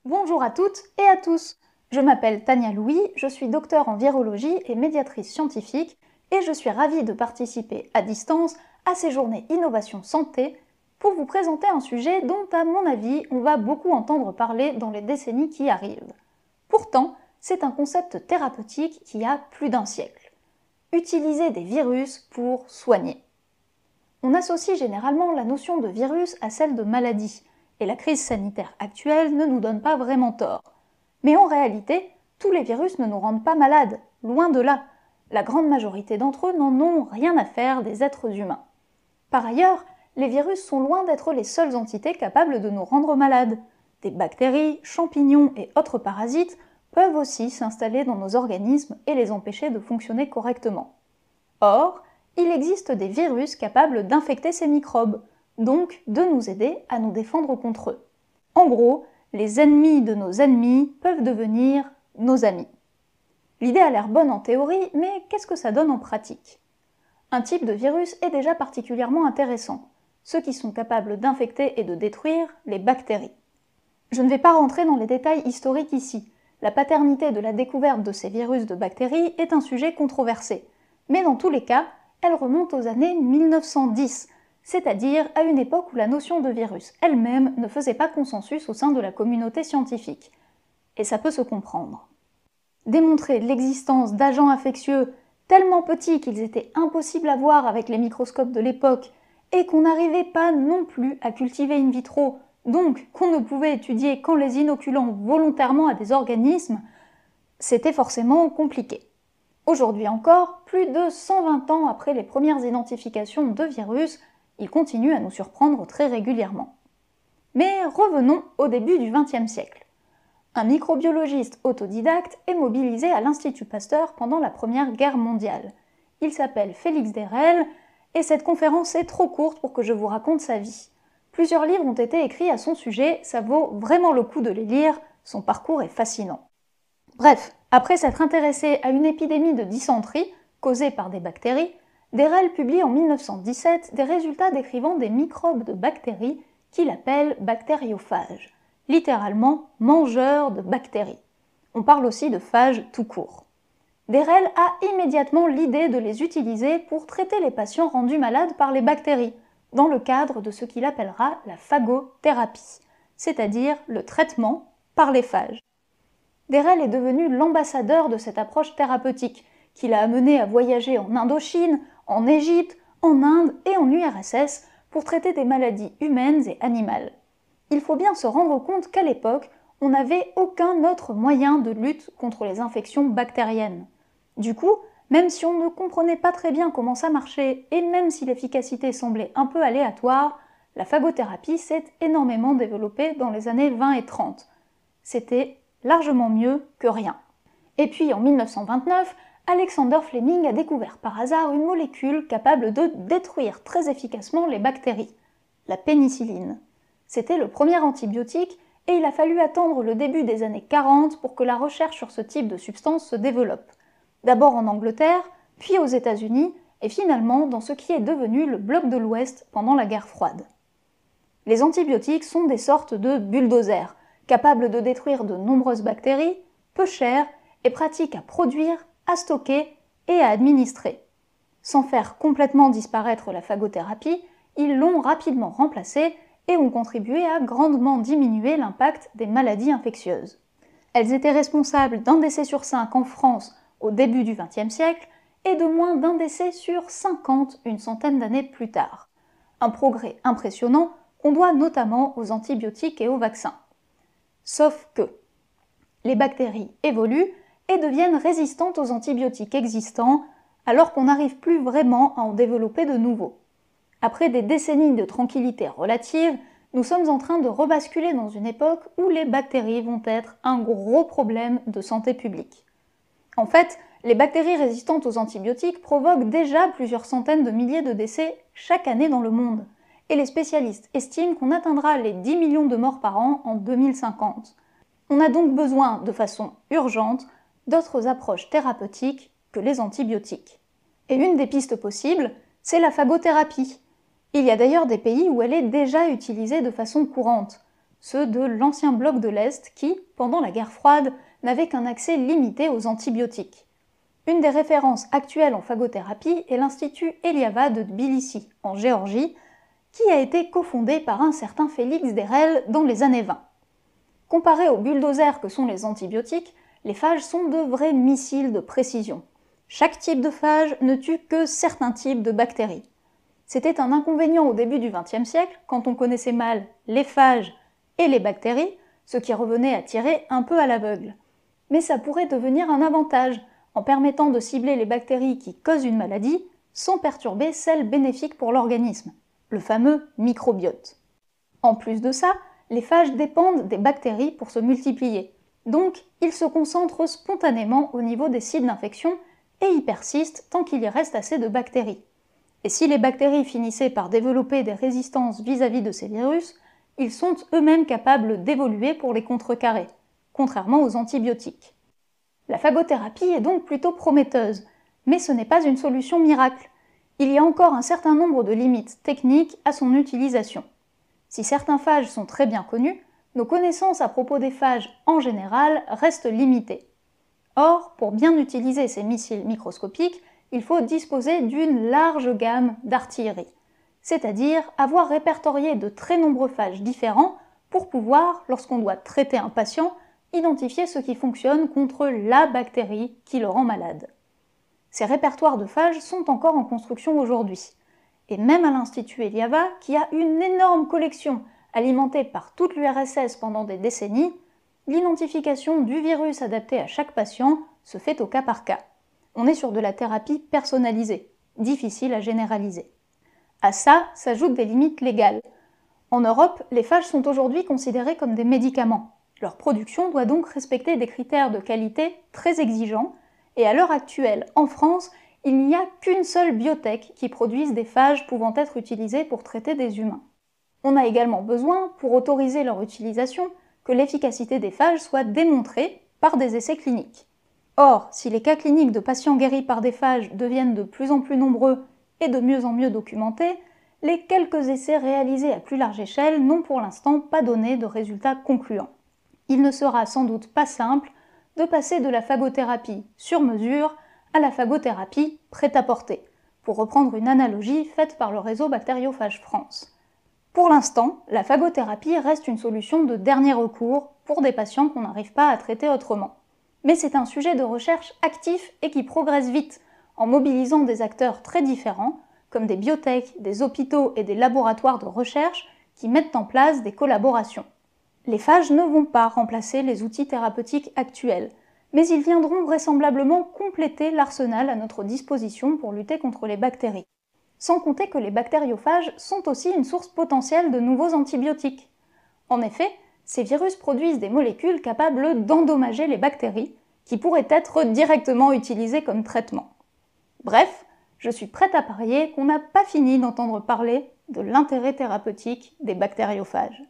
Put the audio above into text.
Bonjour à toutes et à tous, je m'appelle Tania Louis, je suis docteure en virologie et médiatrice scientifique et je suis ravie de participer à distance à ces journées Innovation Santé pour vous présenter un sujet dont à mon avis on va beaucoup entendre parler dans les décennies qui arrivent. Pourtant, c'est un concept thérapeutique qui a plus d'un siècle. Utiliser des virus pour soigner. On associe généralement la notion de virus à celle de maladie, et la crise sanitaire actuelle ne nous donne pas vraiment tort. Mais en réalité, tous les virus ne nous rendent pas malades, loin de là. La grande majorité d'entre eux n'en ont rien à faire des êtres humains. Par ailleurs, les virus sont loin d'être les seules entités capables de nous rendre malades. Des bactéries, champignons et autres parasites peuvent aussi s'installer dans nos organismes et les empêcher de fonctionner correctement. Or, il existe des virus capables d'infecter ces microbes, donc de nous aider à nous défendre contre eux. En gros, les ennemis de nos ennemis peuvent devenir nos amis. L'idée a l'air bonne en théorie, mais qu'est-ce que ça donne en pratique? Un type de virus est déjà particulièrement intéressant, ceux qui sont capables d'infecter et de détruire les bactéries. Je ne vais pas rentrer dans les détails historiques ici. La paternité de la découverte de ces virus de bactéries est un sujet controversé, mais dans tous les cas, elle remonte aux années 1910, c'est-à-dire à une époque où la notion de virus elle-même ne faisait pas consensus au sein de la communauté scientifique. Et ça peut se comprendre. Démontrer l'existence d'agents infectieux tellement petits qu'ils étaient impossibles à voir avec les microscopes de l'époque et qu'on n'arrivait pas non plus à cultiver in vitro, donc qu'on ne pouvait étudier qu'en les inoculant volontairement à des organismes, c'était forcément compliqué. Aujourd'hui encore, plus de 120 ans après les premières identifications de virus, il continue à nous surprendre très régulièrement. Mais revenons au début du XXe siècle. Un microbiologiste autodidacte est mobilisé à l'Institut Pasteur pendant la Première Guerre mondiale. Il s'appelle Félix Derel, et cette conférence est trop courte pour que je vous raconte sa vie. Plusieurs livres ont été écrits à son sujet, ça vaut vraiment le coup de les lire, son parcours est fascinant. Bref, après s'être intéressé à une épidémie de dysenterie, causée par des bactéries, Derel publie en 1917 des résultats décrivant des microbes de bactéries qu'il appelle bactériophages, littéralement mangeurs de bactéries. On parle aussi de phages tout court. Derel a immédiatement l'idée de les utiliser pour traiter les patients rendus malades par les bactéries, dans le cadre de ce qu'il appellera la phagothérapie, c'est-à-dire le traitement par les phages. Derel est devenu l'ambassadeur de cette approche thérapeutique, qui l'a amené à voyager en Indochine, en Égypte, en Inde et en URSS pour traiter des maladies humaines et animales. Il faut bien se rendre compte qu'à l'époque, on n'avait aucun autre moyen de lutte contre les infections bactériennes. Du coup, même si on ne comprenait pas très bien comment ça marchait et même si l'efficacité semblait un peu aléatoire, la phagothérapie s'est énormément développée dans les années 20 et 30. C'était largement mieux que rien. Et puis en 1929, Alexander Fleming a découvert par hasard une molécule capable de détruire très efficacement les bactéries, la pénicilline. C'était le premier antibiotique et il a fallu attendre le début des années 40 pour que la recherche sur ce type de substance se développe. D'abord en Angleterre, puis aux États-Unis et finalement dans ce qui est devenu le bloc de l'Ouest pendant la guerre froide. Les antibiotiques sont des sortes de bulldozers, capables de détruire de nombreuses bactéries, peu chères et pratiques à produire, à stocker et à administrer. Sans faire complètement disparaître la phagothérapie, ils l'ont rapidement remplacée et ont contribué à grandement diminuer l'impact des maladies infectieuses. Elles étaient responsables d'un décès sur 5 en France au début du XXe siècle et de moins d'un décès sur 50 une centaine d'années plus tard. Un progrès impressionnant qu'on doit notamment aux antibiotiques et aux vaccins. Sauf que les bactéries évoluent et deviennent résistantes aux antibiotiques existants alors qu'on n'arrive plus vraiment à en développer de nouveaux. Après des décennies de tranquillité relative, nous sommes en train de rebasculer dans une époque où les bactéries vont être un gros problème de santé publique. En fait, les bactéries résistantes aux antibiotiques provoquent déjà plusieurs centaines de milliers de décès chaque année dans le monde, et les spécialistes estiment qu'on atteindra les 10 millions de morts par an en 2050. On a donc besoin, de façon urgente, d'autres approches thérapeutiques que les antibiotiques. Et une des pistes possibles, c'est la phagothérapie. Il y a d'ailleurs des pays où elle est déjà utilisée de façon courante, ceux de l'ancien bloc de l'Est qui, pendant la guerre froide, n'avaient qu'un accès limité aux antibiotiques. Une des références actuelles en phagothérapie est l'Institut Eliava de Tbilissi, en Géorgie, qui a été cofondé par un certain Félix Derel dans les années 20. Comparés aux bulldozers que sont les antibiotiques, les phages sont de vrais missiles de précision. Chaque type de phage ne tue que certains types de bactéries. C'était un inconvénient au début du XXe siècle, quand on connaissait mal les phages et les bactéries, ce qui revenait à tirer un peu à l'aveugle. Mais ça pourrait devenir un avantage, en permettant de cibler les bactéries qui causent une maladie, sans perturber celles bénéfiques pour l'organisme, le fameux microbiote. En plus de ça, les phages dépendent des bactéries pour se multiplier, donc ils se concentrent spontanément au niveau des sites d'infection et y persistent tant qu'il y reste assez de bactéries. Et si les bactéries finissaient par développer des résistances vis-à-vis de ces virus, ils sont eux-mêmes capables d'évoluer pour les contrecarrer, contrairement aux antibiotiques. La phagothérapie est donc plutôt prometteuse, mais ce n'est pas une solution miracle. Il y a encore un certain nombre de limites techniques à son utilisation. Si certains phages sont très bien connus, nos connaissances à propos des phages en général restent limitées. Or, pour bien utiliser ces missiles microscopiques, il faut disposer d'une large gamme d'artillerie, c'est-à-dire avoir répertorié de très nombreux phages différents pour pouvoir, lorsqu'on doit traiter un patient, identifier ce qui fonctionne contre la bactérie qui le rend malade. Ces répertoires de phages sont encore en construction aujourd'hui. Et même à l'Institut Eliava, qui a une énorme collection alimentée par toute l'URSS pendant des décennies, l'identification du virus adapté à chaque patient se fait au cas par cas. On est sur de la thérapie personnalisée, difficile à généraliser. À ça s'ajoutent des limites légales. En Europe, les phages sont aujourd'hui considérés comme des médicaments. Leur production doit donc respecter des critères de qualité très exigeants, et à l'heure actuelle, en France, il n'y a qu'une seule biotech qui produise des phages pouvant être utilisés pour traiter des humains. On a également besoin, pour autoriser leur utilisation, que l'efficacité des phages soit démontrée par des essais cliniques. Or, si les cas cliniques de patients guéris par des phages deviennent de plus en plus nombreux et de mieux en mieux documentés, les quelques essais réalisés à plus large échelle n'ont pour l'instant pas donné de résultats concluants. Il ne sera sans doute pas simple de passer de la phagothérapie sur mesure à la phagothérapie prêt-à-porter, pour reprendre une analogie faite par le réseau Bactériophage France. Pour l'instant, la phagothérapie reste une solution de dernier recours pour des patients qu'on n'arrive pas à traiter autrement. Mais c'est un sujet de recherche actif et qui progresse vite, en mobilisant des acteurs très différents, comme des biotech, des hôpitaux et des laboratoires de recherche qui mettent en place des collaborations. Les phages ne vont pas remplacer les outils thérapeutiques actuels, mais ils viendront vraisemblablement compléter l'arsenal à notre disposition pour lutter contre les bactéries. Sans compter que les bactériophages sont aussi une source potentielle de nouveaux antibiotiques. En effet, ces virus produisent des molécules capables d'endommager les bactéries, qui pourraient être directement utilisées comme traitement. Bref, je suis prête à parier qu'on n'a pas fini d'entendre parler de l'intérêt thérapeutique des bactériophages.